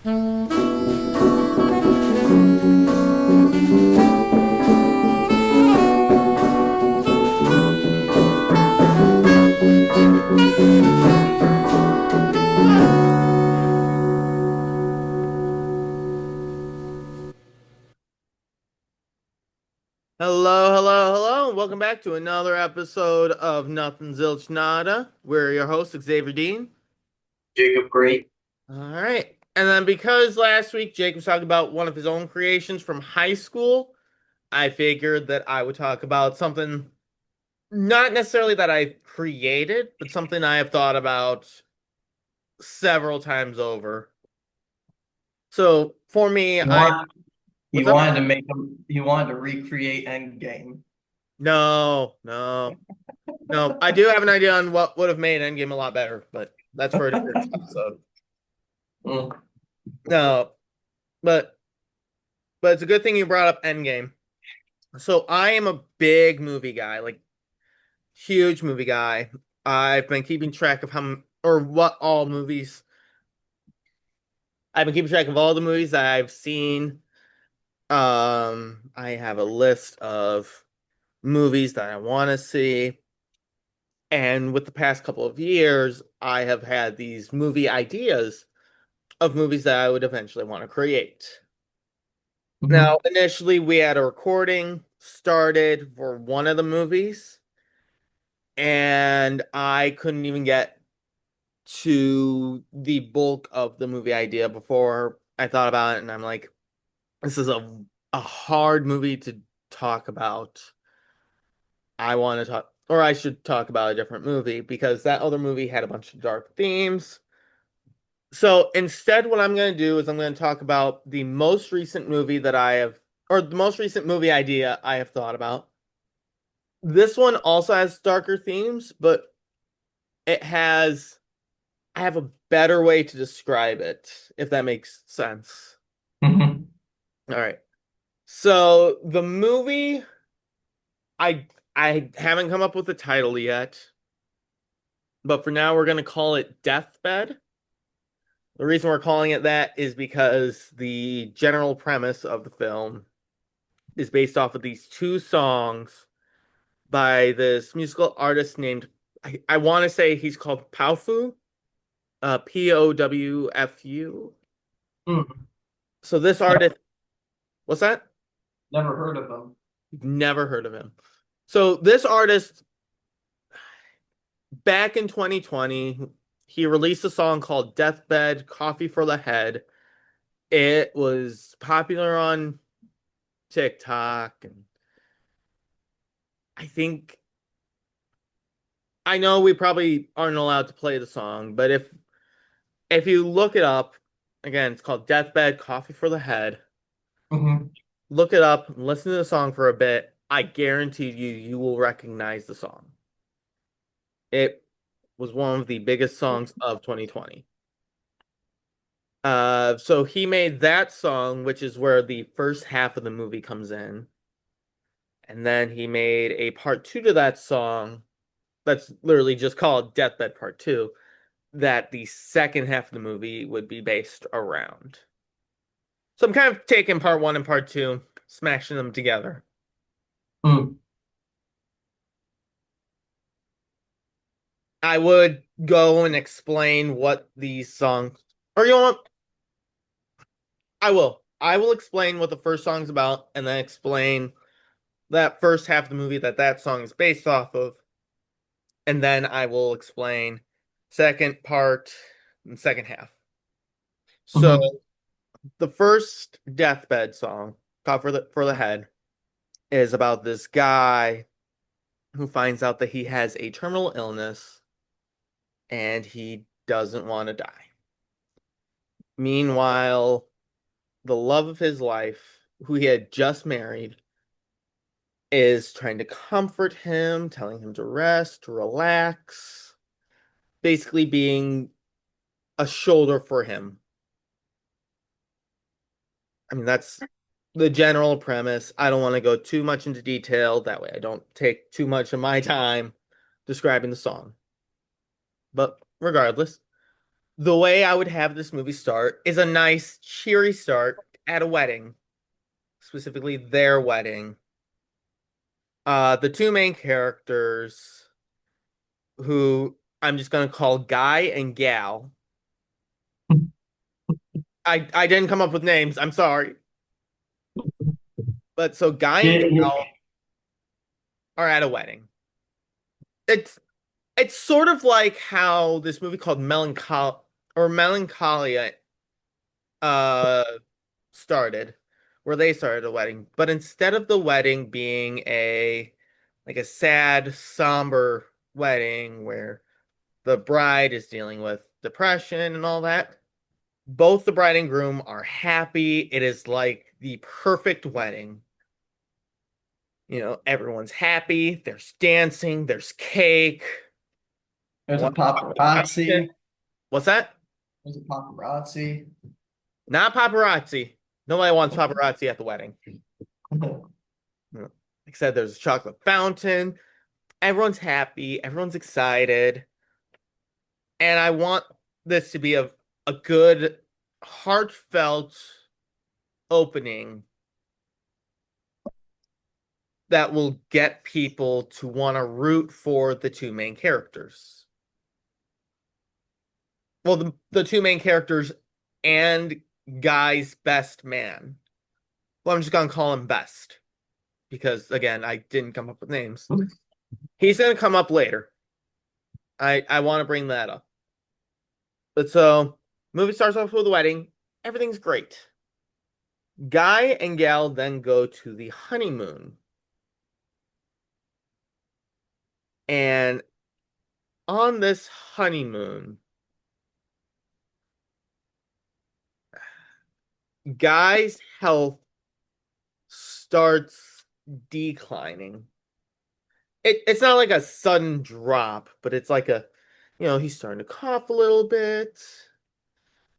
Hello, hello, hello, and welcome back to another episode of Nothing Zilch Nada. We're your host, Xavier Dean. Jacob Great. All right. And then because last week Jake was talking about one of his own creations from high school, I figured that I would talk about something not necessarily that I created, but something I have thought about several times over. So for me, He I want he what's up? wanted to make him he wanted to recreate Endgame. No, no, no. I do have an idea on what would have made Endgame a lot better, but that's for a different episode. Mm. No, but it's a good thing you brought up Endgame. So I am a big movie guy, like huge movie guy. I've been keeping track of how or what all movies. I've been keeping track of all the movies that I've seen. I have a list of movies that I want to see. And with the past couple of years, I have had these movie ideas of movies that I would eventually want to create. Mhm. Now, initially, we had a recording started for one of the movies, and I couldn't even get to the bulk of the movie idea before I thought about it. And I'm like, this is a hard movie to talk about. I want to talk, or I should talk about a different movie because that other movie had a bunch of dark themes. So instead, what I'm going to do is I'm going to talk about the most recent movie that I have, or the most recent movie idea I have thought about. This one also has darker themes, but it has, I have a better way to describe it, if that makes sense. Mhm. All right. So the movie, I I haven't come up with a title yet, but for now we're going to call it Deathbed. The reason we're calling it that is because the general premise of the film is based off of these two songs by this musical artist named I want to say he's called Powfu, Powfu. Mm. So this artist, what's that? Never heard of him. Never heard of him. So this artist, back in 2020, he released a song called Deathbed, Coffee for the Head. It was popular on TikTok, and I think I know we probably aren't allowed to play the song, but if you look it up, again, it's called Deathbed, Coffee for the Head. Mhm. Look it up, listen to the song for a bit. I guarantee you will recognize the song. It was one of the biggest songs of 2020. So he made that song, which is where the first half of the movie comes in. And then he made a part two to that song that's literally just called Deathbed Part Two, that the second half of the movie would be based around. So I'm kind of taking part one and part two, smashing them together. Mm. I would go and explain what these songs, or you know what? I will. I will explain what the first song's about, and then explain that first half of the movie that that song is based off of, and then I will explain second part and second half. So Mhm. the first deathbed song, "Call for the Head," is about this guy who finds out that he has a terminal illness and he doesn't want to die. Meanwhile, the love of his life, who he had just married, is trying to comfort him, telling him to rest, to relax, basically being a shoulder for him. I mean, that's the general premise. I don't want to go too much into detail. That way, I don't take too much of my time describing the song. But regardless, the way I would have this movie start is a nice, cheery start at a wedding, specifically their wedding. The two main characters, who I'm just gonna call Guy and Gal. I didn't come up with names, I'm sorry. But so Guy and Yeah, yeah. Gal are at a wedding. It's it's sort of like how this movie called Melancholia uh started, where they started a wedding. But instead of the wedding being a sad, somber wedding where the bride is dealing with depression and all that, both the bride and groom are happy. It is like the perfect wedding. Everyone's happy. There's dancing, there's cake. There's a One fountain. paparazzi. What's that? There's a paparazzi. Not paparazzi. Nobody wants paparazzi at the wedding. Like I said, there's a chocolate fountain. Everyone's happy. Everyone's excited. And I want this to be a good, heartfelt opening that will get people to want to root for the two main characters. Well, the two main characters and Guy's best man. Well, I'm just gonna call him Best because again, I didn't come up with names. He's gonna come up later. I want to bring that up. But so, movie starts off with a wedding. Everything's great. Guy and Gal then go to the honeymoon. And on this honeymoon, Guy's health starts declining. It's not like a sudden drop, but it's like he's starting to cough a little bit.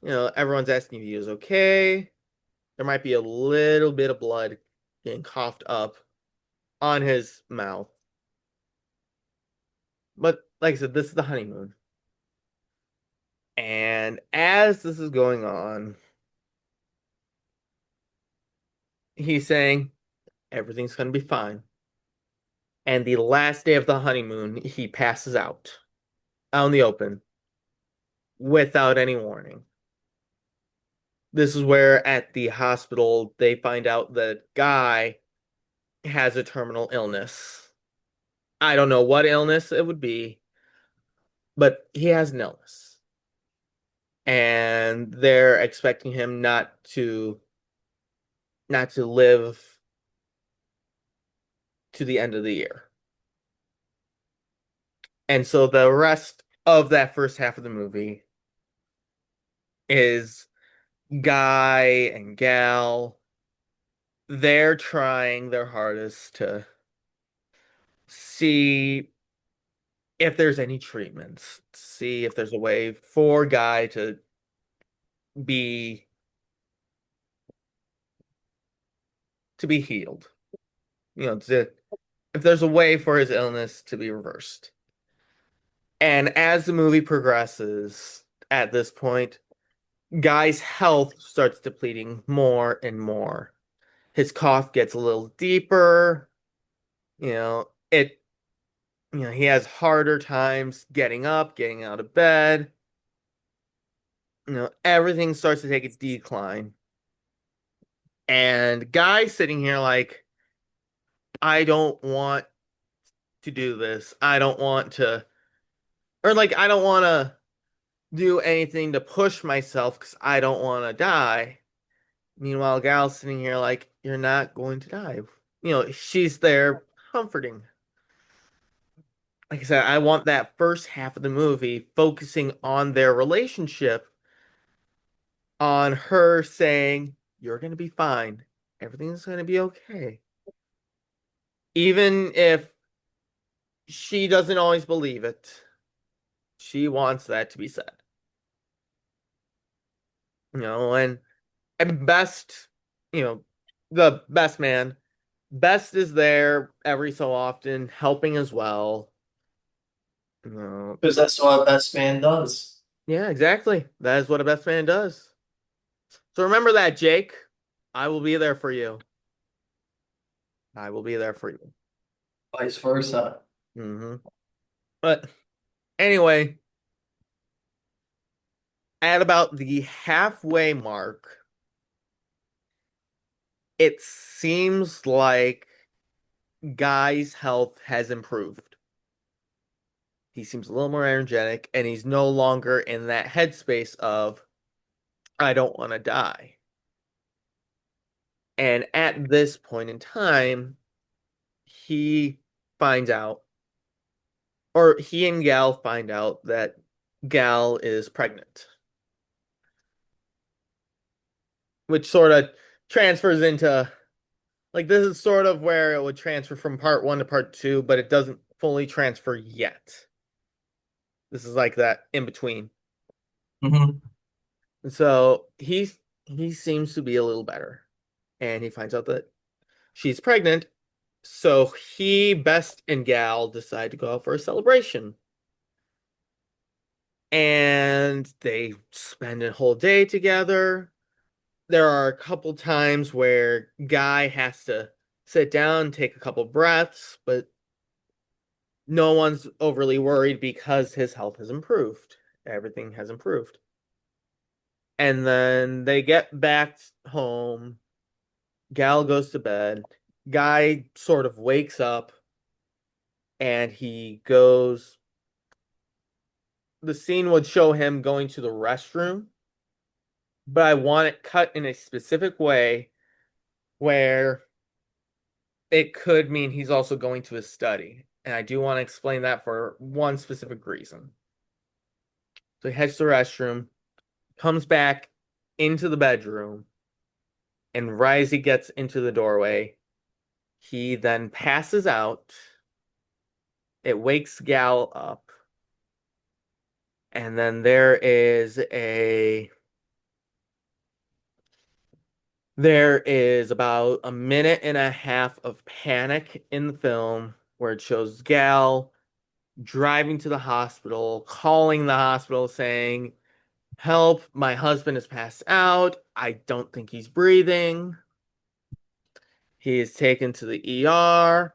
Everyone's asking if he is okay. There might be a little bit of blood getting coughed up on his mouth. But like I said, this is the honeymoon. And as this is going on, he's saying everything's going to be fine. And the last day of the honeymoon, he passes out in the open without any warning. This is where at the hospital they find out that Guy has a terminal illness. I don't know what illness it would be, but he has an illness. And they're expecting him not to live to the end of the year. And so the rest of that first half of the movie is Guy and Gal. They're trying their hardest to see if there's any treatments, see if there's a way for Guy to be healed. If there's a way for his illness to be reversed. And as the movie progresses, at this point, Guy's health starts depleting more and more. His cough gets a little deeper. It he has harder times getting up, getting out of bed. Everything starts to take a decline. And Guy's sitting here like, I don't want to do this. I don't want to, or like, I don't want to do anything to push myself because I don't want to die. Meanwhile, Gal's sitting here like, you're not going to die. She's there comforting. Like I said, I want that first half of the movie focusing on their relationship, on her saying, you're going to be fine. Everything's going to be okay. Even if she doesn't always believe it, she wants that to be said. And Best, the best man, Best is there every so often, helping as well. You know, Because that's what a best man does. Yeah, exactly. That is what a best man does. So remember that, Jake. I will be there for you. I will be there for you. Vice versa. But anyway, at about the halfway mark, it seems like Guy's health has improved. He seems a little more energetic, and he's no longer in that headspace of, I don't want to die. And at this point in time, he finds out, or he and Gal find out that Gal is pregnant, which sort of transfers into, like, this is sort of where it would transfer from part one to part two, but it doesn't fully transfer yet. This is like that in between. Hmm. So he seems to be a little better, and he finds out that she's pregnant. So he, Best, and Gal decide to go out for a celebration, and they spend a whole day together. There are a couple times where Guy has to sit down, take a couple breaths, but no one's overly worried because his health has improved. Everything has improved. And then they get back home. Gal goes to bed. Guy sort of wakes up and he goes. The scene would show him going to the restroom, but I want it cut in a specific way where it could mean he's also going to his study. And I do want to explain that for one specific reason. So he heads to the restroom, comes back into the bedroom, and right as he gets into the doorway, he then passes out. It wakes Gal up, and then there is about a minute and a half of panic in the film where it shows Gal driving to the hospital, calling the hospital saying, "Help, my husband has passed out. I don't think he's breathing." He is taken to the ER.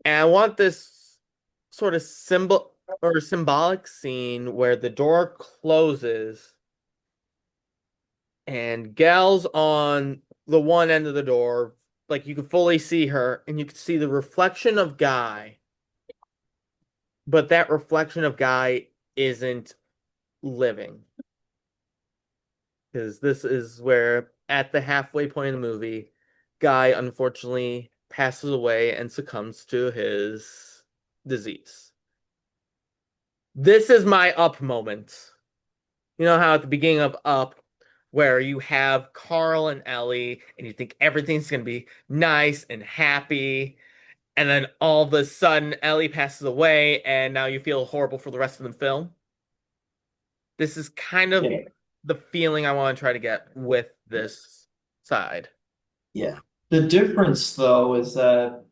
And I want this sort of symbolic scene where the door closes and Gal's on the one end of the door, like you can fully see her, and you can see the reflection of Guy, but that reflection of Guy isn't living. Because this is where, at the halfway point in the movie, Guy unfortunately passes away and succumbs to his disease. This is my Up moment. You know how at the beginning of Up, where you have Carl and Ellie, and you think everything's gonna be nice and happy, and then all of a sudden Ellie passes away, and now you feel horrible for the rest of the film. This is kind of Yeah. the feeling I want to try to get with this side. Yeah. The difference, though, is that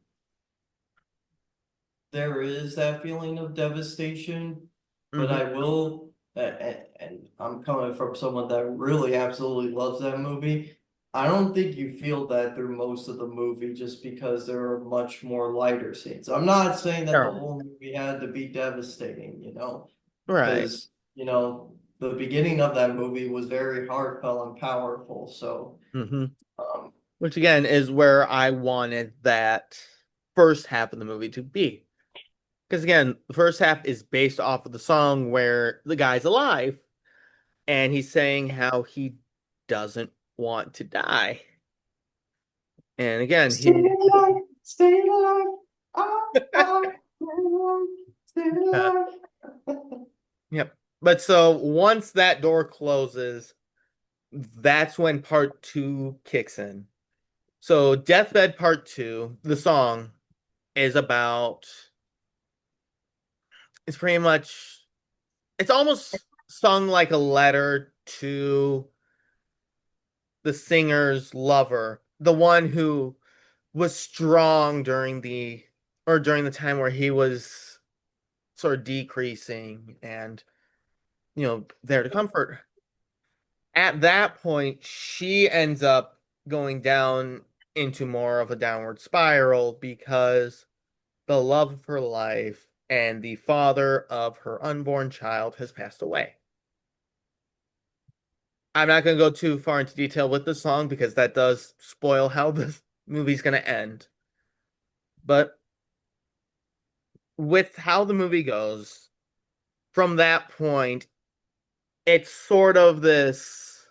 there is that feeling of devastation, but Hmm. I will, and I'm coming from someone that really absolutely loves that movie. I don't think you feel that through most of the movie just because there are much more lighter scenes. I'm not saying that the Sure. whole movie had to be devastating, Right. because, the beginning of that movie was very heartfelt and powerful. So, Hmm. um, Which again is where I wanted that first half of the movie to be. Because again, the first half is based off of the song where the guy's alive and he's saying how he doesn't want to die. And again, stay he, alive, stay alive, stay alive, stay uh, alive. yep. But so once that door closes, that's when part two kicks in. So Deathbed Part Two, the song, is about, it's pretty much, it's almost sung like a letter to the singer's lover, the one who was strong during the time where he was sort of decreasing, and there to comfort her. At that point, she ends up going down into more of a downward spiral because the love of her life and the father of her unborn child has passed away. I'm not going to go too far into detail with the song because that does spoil how the movie's going to end. But with how the movie goes, from that point, it's sort of this.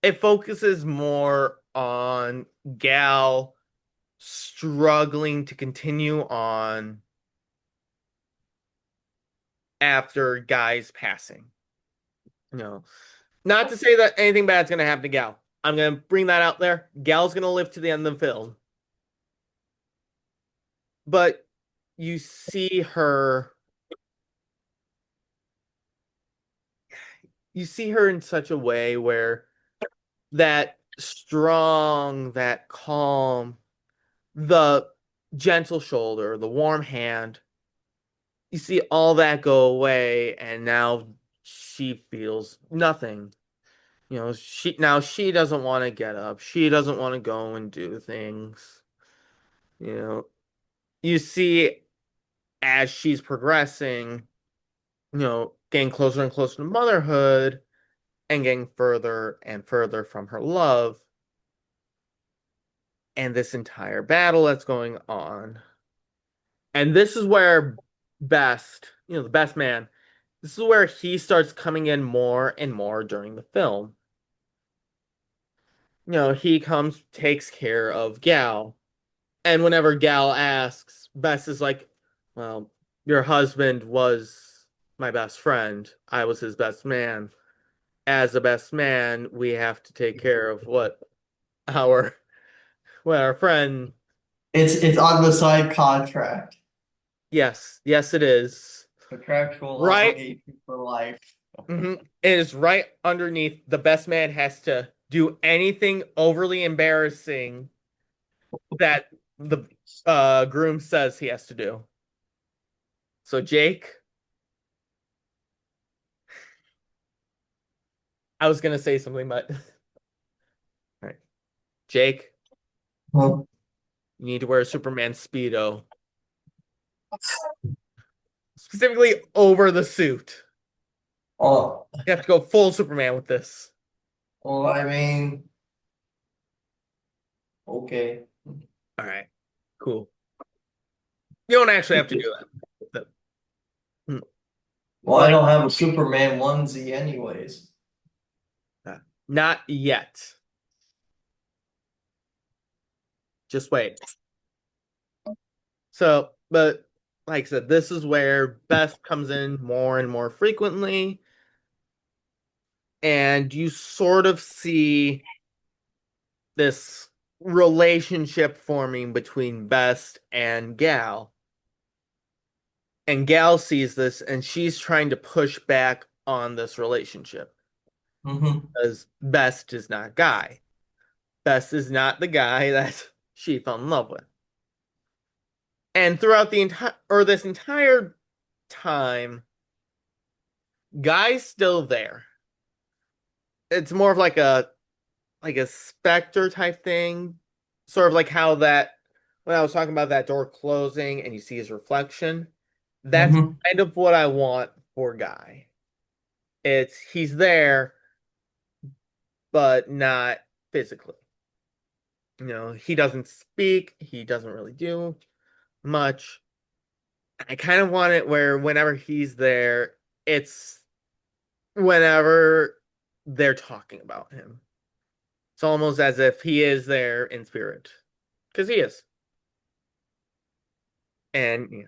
It focuses more on Gal struggling to continue on after Guy's passing. No, not to say that anything bad's gonna happen to Gal. I'm gonna bring that out there. Gal's gonna live to the end of the film, but you see her, you see her in such a way where that strong, that calm, the gentle shoulder, the warm hand, you see all that go away, and now she feels nothing. She doesn't want to get up. She doesn't want to go and do things. You know, you see as she's progressing, getting closer and closer to motherhood and getting further and further from her love and this entire battle that's going on. And this is where the best man, this is where he starts coming in more and more during the film. He comes, takes care of Gal. And whenever Gal asks, Bess is like, well, your husband was my best friend. I was his best man. As a best man, we have to take care of our our friend. It's on the side contract, Yes, yes, it is. contractual Right. obligation for life. It is right underneath the best man has to do anything overly embarrassing that the groom says he has to do. So Jake, I was gonna say something, but all right. Jake, Well, you need to wear a Superman Speedo. Specifically over the suit. oh, You have to go full Superman with this. well, I mean, okay. All right. Cool. You don't actually have to do that. Well, I But don't have a Superman onesie anyways. not yet. Just wait. But like I said, this is where Beth comes in more and more frequently, and you sort of see this relationship forming between Best and Gal. And Gal sees this and she's trying to push back on this relationship Hmm. because Best is not Guy. Best is not the guy that she fell in love with. And throughout this entire time, Guy's still there. It's more of like a specter type thing, sort of like how that when I was talking about that door closing and you see his reflection. That's Hmm. kind of what I want for Guy. It's he's there, but not physically. He doesn't speak, he doesn't really do much. I kind of want it where whenever he's there, it's whenever they're talking about him. It's almost as if he is there in spirit, because he is. And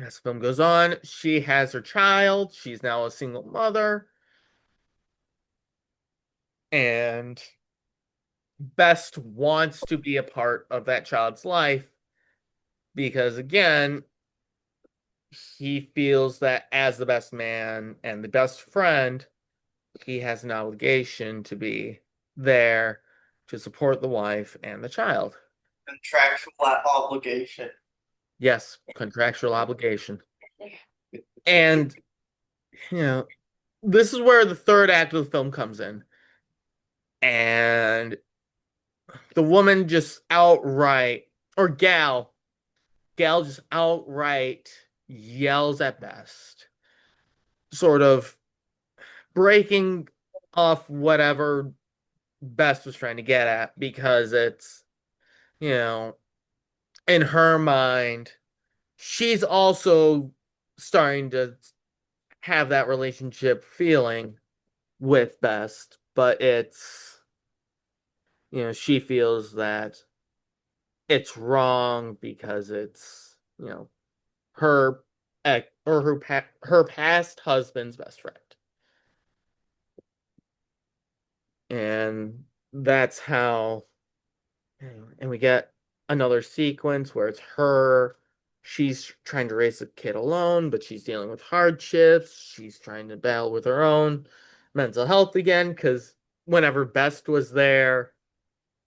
as the film goes on, she has her child. She's now a single mother, and Best wants to be a part of that child's life because, again, he feels that as the best man and the best friend, he has an obligation to be there to support the wife and the child. Contractual obligation. Yes, contractual obligation. And, you know, this is where the third act of the film comes in. And the woman just outright, or Gal just outright yells at Best, sort of breaking off whatever Best was trying to get at because it's, you know, in her mind, she's also starting to have that relationship feeling with Best, but it's, she feels that it's wrong because it's, her ex or her past husband's best friend. And that's how, and we get another sequence where it's her. She's trying to raise the kid alone, but she's dealing with hardships. She's trying to battle with her own mental health again because whenever Best was there,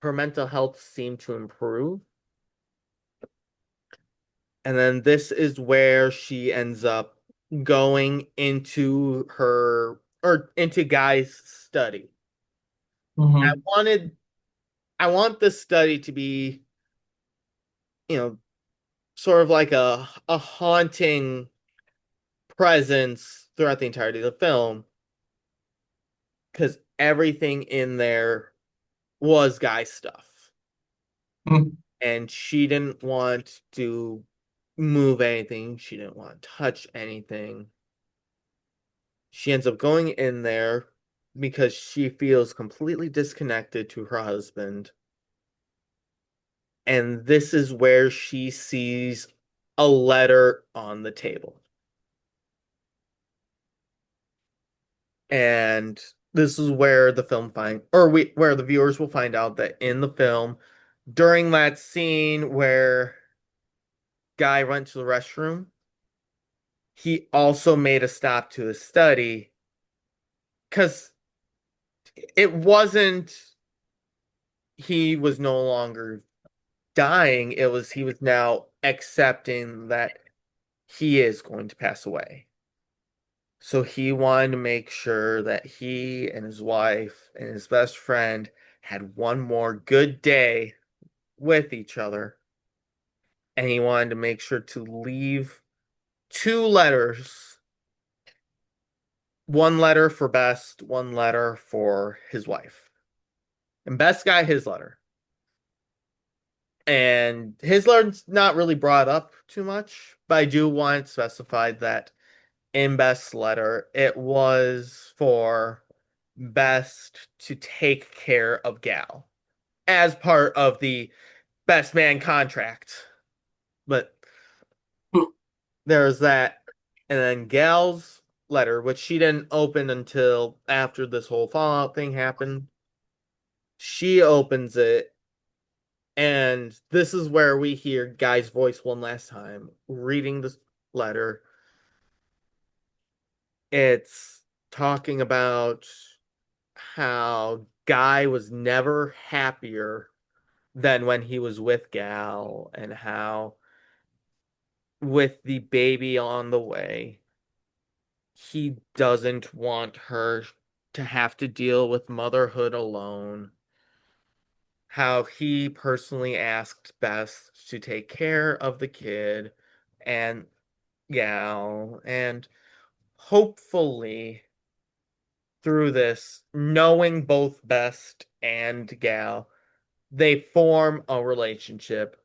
her mental health seemed to improve. And then this is where she ends up going into her or into Guy's study. I Mhm. wanted I want this study to be, you know, sort of like a haunting presence throughout the entirety of the film because everything in there was Guy stuff. Mhm. And she didn't want to move anything. She didn't want to touch anything. She ends up going in there because she feels completely disconnected to her husband. And this is where she sees a letter on the table. And this is where the film find or we where the viewers will find out that in the film, during that scene where Guy went to the restroom, he also made a stop to his study because it wasn't he was no longer dying, it was he was now accepting that he is going to pass away. So he wanted to make sure that he and his wife and his best friend had one more good day with each other. And he wanted to make sure to leave two letters, one letter for Best, one letter for his wife. And Best got his letter. And his letter's not really brought up too much, but I do want it specified that in Best's letter, it was for Best to take care of Gal as part of the best man contract. But there's that. And then Gal's letter, which she didn't open until after this whole Fallout thing happened, she opens it. And this is where we hear Guy's voice one last time reading this letter. It's talking about how Guy was never happier than when he was with Gal, and how with the baby on the way, he doesn't want her to have to deal with motherhood alone. How he personally asked Best to take care of the kid and Gal, and hopefully through this, knowing both Best and Gal, they form a relationship.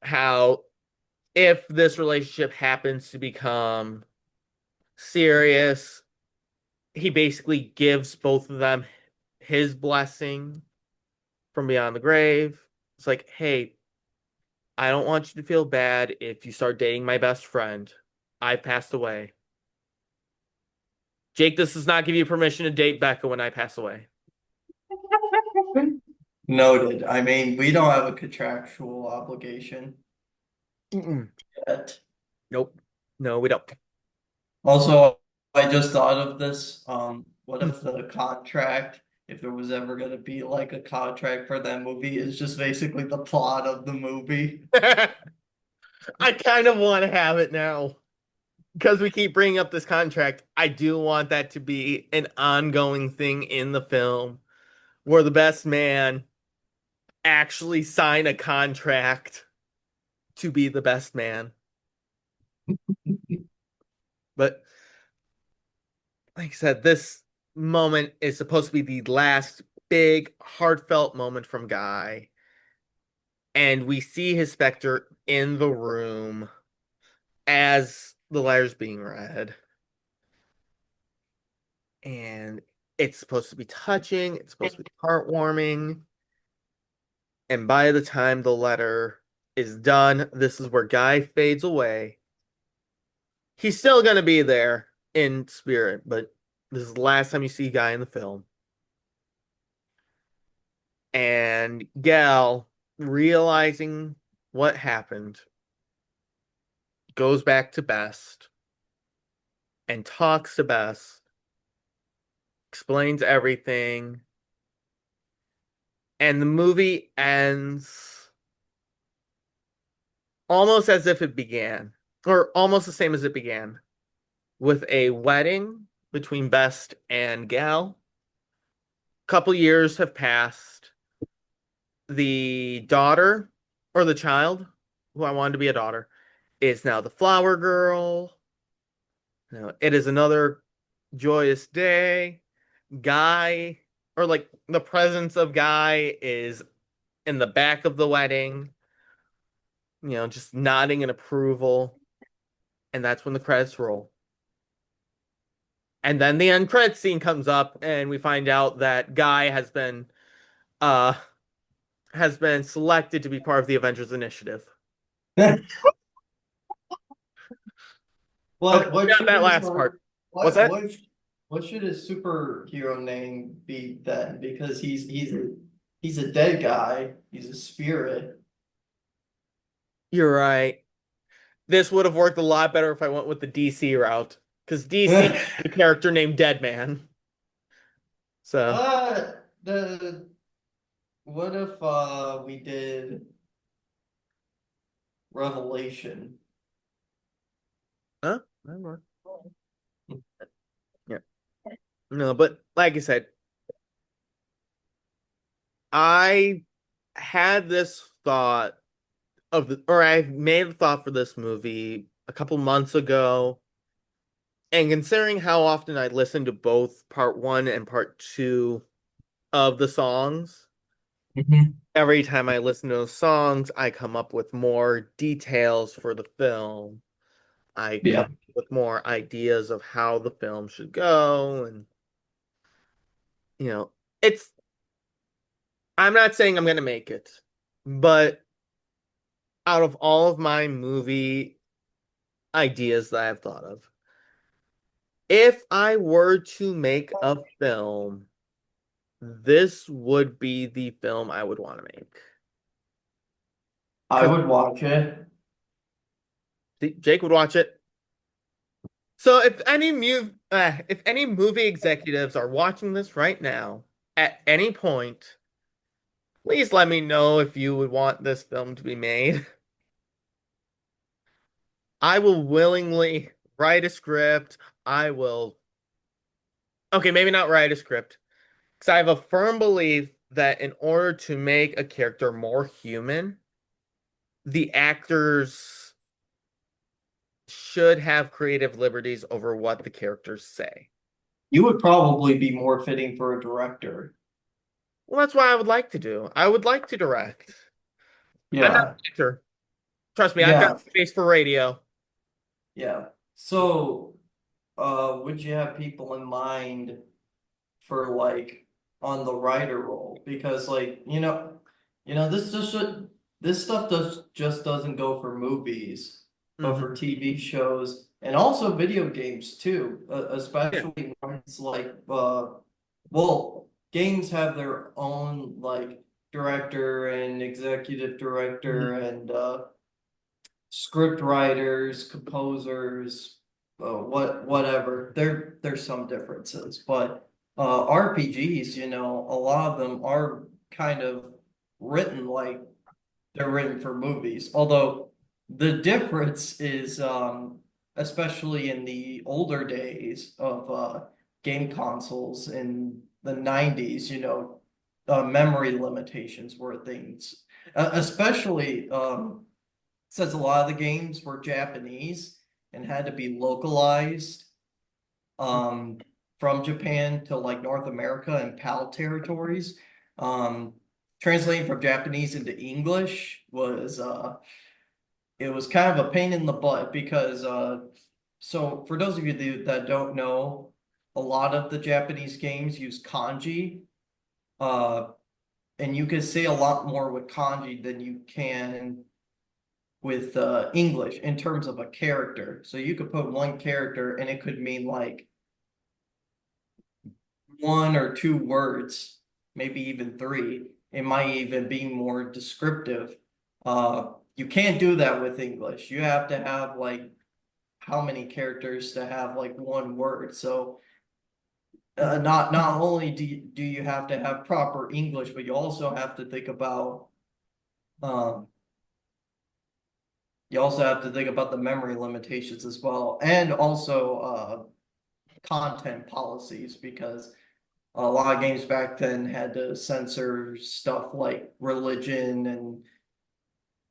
How if this relationship happens to become serious, he basically gives both of them his blessing from beyond the grave. It's like, hey, I don't want you to feel bad if you start dating my best friend. I passed away. Jake, this does not give you permission to date Becca when I pass away. Noted. I mean, we don't have a contractual obligation Mm-mm. yet. Nope. No, we don't. Also, I just thought of this. What if the contract, if there was ever going to be like a contract for that movie, is just basically the plot of the movie? I kind of want to have it now. because we keep bringing up this contract, I do want that to be an ongoing thing in the film where the best man actually sign a contract to be the best man. But like I said, this moment is supposed to be the last big heartfelt moment from Guy. And we see his specter in the room as the letter's being read. And it's supposed to be touching, it's supposed to be heartwarming. And by the time the letter is done, this is where Guy fades away. He's still going to be there in spirit, but this is the last time you see Guy in the film. And Gal, realizing what happened, goes back to Best and talks to Best, explains everything, and the movie ends almost as if it began, or almost the same as it began, with a wedding between Best and Gal. Couple years have passed. The daughter, or the child, who I wanted to be a daughter, is now the flower girl. It is another joyous day. Guy, or like the presence of Guy, is in the back of the wedding, just nodding in approval. And that's when the credits roll. And then the end credits scene comes up, and we find out that Guy uh has been selected to be part of the Avengers Initiative. Okay, What got should that his last part. What's that? what should his superhero name be then? Because he's a dead guy. He's a spirit. You're right. This would have worked a lot better if I went with the DC route, because DC uh, the character named Deadman. So, the what if we did Revelation? huh? Never yeah. No, but like I said, I had this thought or I made a thought for this movie a couple months ago, and considering how often I listen to both part one and part two of the songs, Mhm. every time I listen to those songs, I come up with more details for the film. I come Yeah. up with more ideas of how the film should go, and you know, it's I'm not saying I'm gonna make it, but out of all of my movie ideas that I've thought of, if I were to make a film, this would be the film I would want to make. I Because would watch it. Jake would watch it. So if any movie executives are watching this right now, at any point, please let me know if you would want this film to be made. I will willingly write a script. I will, okay, maybe not write a script, because I have a firm belief that in order to make a character more human, the actors should have creative liberties over what the characters say. You would probably be more fitting for a director. Well, that's what I would like to do. I would like to direct. I'm not an Yeah. actor. Trust me, I've got Yeah. space for radio. Yeah. So, would you have people in mind for like on the writer role? Because like, this stuff just doesn't go for movies, but Hmm. for TV shows and also video games too, Yeah. especially when it's like games have their own like director and executive director Mhm. and script writers, composers, whatever. There's some differences, but RPGs, a lot of them are kind of written like they're written for movies. Although the difference is especially in the older days of game consoles in the 90s, memory limitations were things. Especially since a lot of the games were Japanese and had to be localized um, from Japan to like North America and PAL territories. Um, Translating from Japanese into English was it was kind of a pain in the butt because so for those of you that don't know, a lot of the Japanese games use kanji, uh, and you can say a lot more with kanji than you can with English in terms of a character. So you could put one character and it could mean like one or two words, maybe even three. It might even be more descriptive. You can't do that with English. You have to have like how many characters to have like one word. So not only do you have to have proper English, but you also have to think about um, the memory limitations as well, and also content policies because a lot of games back then had to censor stuff like religion and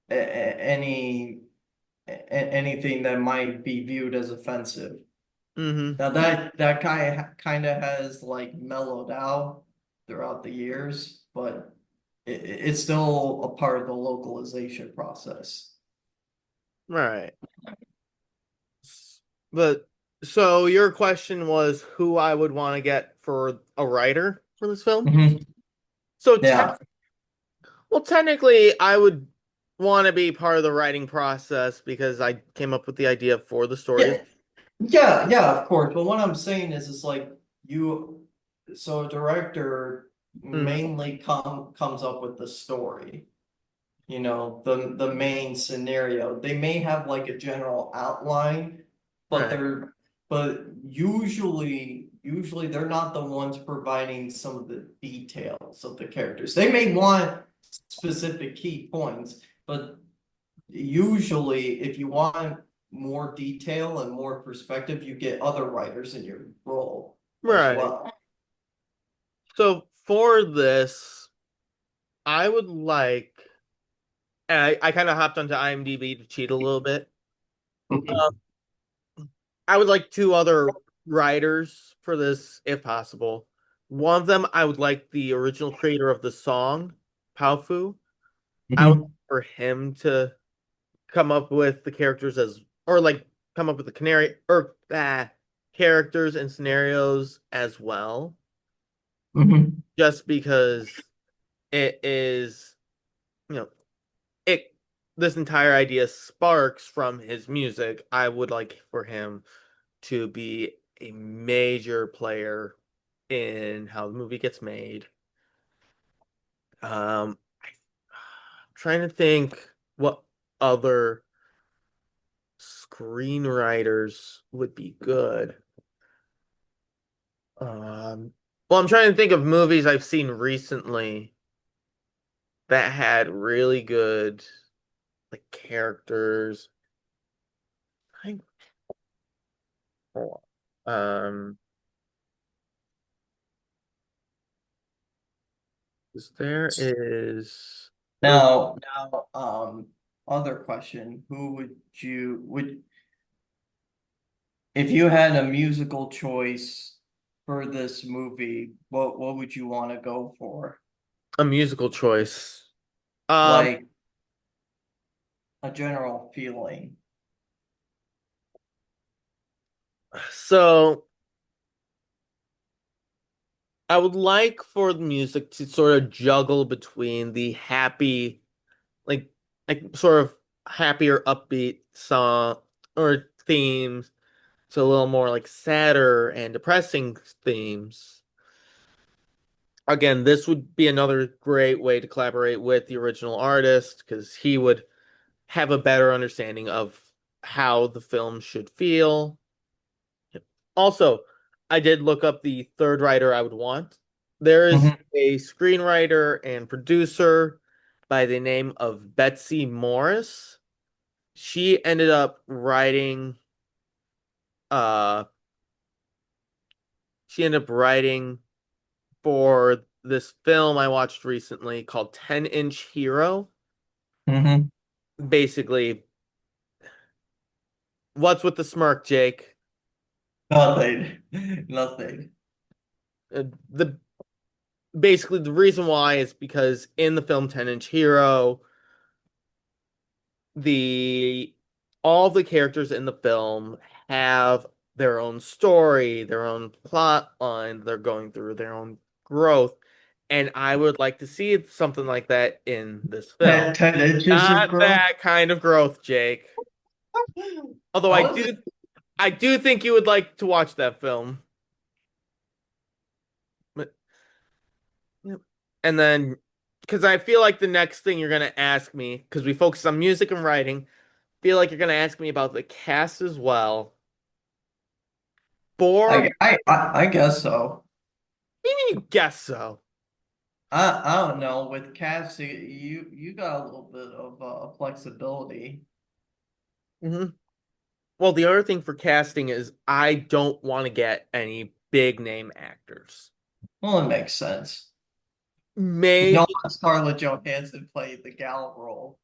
any anything that might be viewed as offensive. Mm-hmm. Now that kind of has like mellowed out throughout the years, but it's still a part of the localization process. Right. But so your question was who I would want to get for a writer for this film? Mhm. So Yeah. technically I would want to be part of the writing process because I came up with the idea for the stories. Yeah. Yeah, of course. But what I'm saying is like you, so a director Mm, mainly comes up with the story, the main scenario. They may have like a general outline, but right. they're but usually they're not the ones providing some of the details of the characters. They may want specific key points, but usually if you want more detail and more perspective, you get other writers in your role as Right. well. So for this, I would like, and I kind of hopped onto IMDb to cheat a little bit. Uh, I would like two other writers for this, if possible. One of them, I would like the original creator of the song, Fu. I would like Mhm. for him to come up with the characters as, or like come up with the canary or characters and scenarios as well, Mhm. just because it is, you know, it this entire idea sparks from his music. I would like for him to be a major player in how the movie gets made. I'm trying to think what other screenwriters would be good. Um, well, I'm trying to think of movies I've seen recently that had really good like characters. I, um, there is Other question, who would if you had a musical choice for this movie, what would you want to go for? a musical choice. Um, Like a general feeling. so I would like for the music to sort of juggle between the happy, like sort of happier, upbeat song or themes to a little more like sadder and depressing themes. Again, this would be another great way to collaborate with the original artist because he would have a better understanding of how the film should feel. Also, I did look up the third writer I would want. There is Mhm. a screenwriter and producer by the name of Betsy Morris. She ended up writing. uh she ended up writing for this film I watched recently called 10-Inch Hero. Mm-hmm. Basically, what's with the smirk, Jake? Nothing. Nothing. The basically the reason why is because in the film 10-Inch Hero, the all the characters in the film have their own story, their own plot line, they're going through their own growth. And I would like to see something like that in this film. 10 inches of Not growth. that kind of growth, Jake. Although How is it? I do think you would like to watch that film. But, yep. And then, because I feel like the next thing you're gonna ask me, because we focus on music and writing, feel like you're gonna ask me about the cast as well. For I guess so. Even you guess so. I don't know. With casting, you got a little bit of flexibility. hmm Well, the other thing for casting is I don't want to get any big name actors. Well, it makes sense. We Maybe, don't want Scarlett Johansson played the gal role.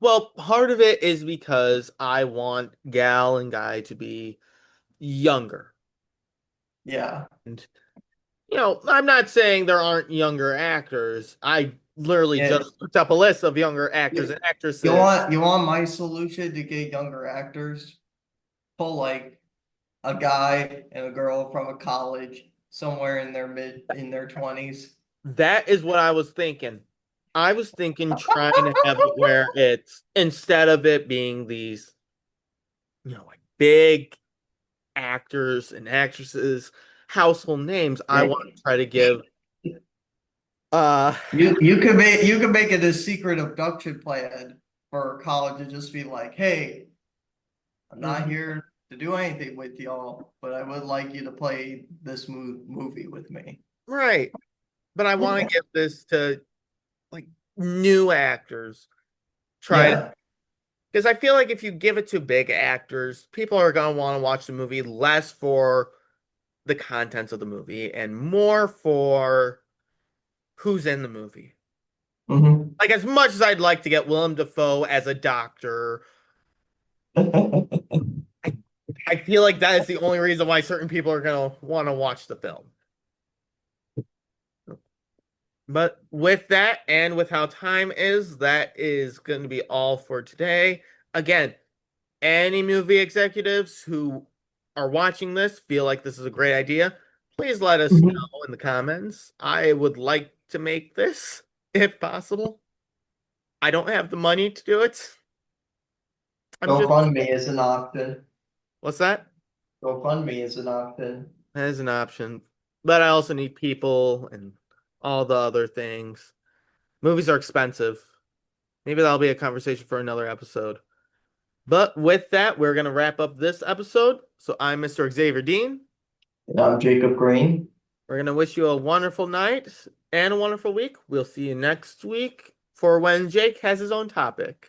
well, part of it is because I want Gal and Guy to be younger. Yeah. And, I'm not saying there aren't younger actors. I literally Yeah. just looked up a list of younger actors You, and actresses. you want my solution to get younger actors? Pull like a guy and a girl from a college somewhere in their 20s. That is what I was thinking. I was thinking trying to have it where it's instead of it being these, like big actors and actresses, household names, I want to try to give uh You could make it a secret abduction plan for college to just be like, hey, I'm not mhm, here to do anything with y'all, but I would like you to play this movie with me. right. But I want to give this to like new actors. Try to Yeah. because I feel like if you give it to big actors, people are gonna want to watch the movie less for the contents of the movie and more for who's in the movie. Mhm. Like as much as I'd like to get Willem Dafoe as a doctor, I I feel like that is the only reason why certain people are gonna want to watch the film. But with that, and with how time is, that is going to be all for today. Again, any movie executives who are watching this feel like this is a great idea, please let us Mhm. know in the comments. I would like to make this if possible. I don't have the money to do it. I'm just, GoFundMe is an option. what's that? GoFundMe is an option. That is an option. But I also need people and all the other things. Movies are expensive. Maybe that'll be a conversation for another episode. But with that, we're going to wrap up this episode. So I'm Mr. Xavier Dean. And I'm Jacob Green. We're going to wish you a wonderful night and a wonderful week. We'll see you next week for when Jake has his own topic.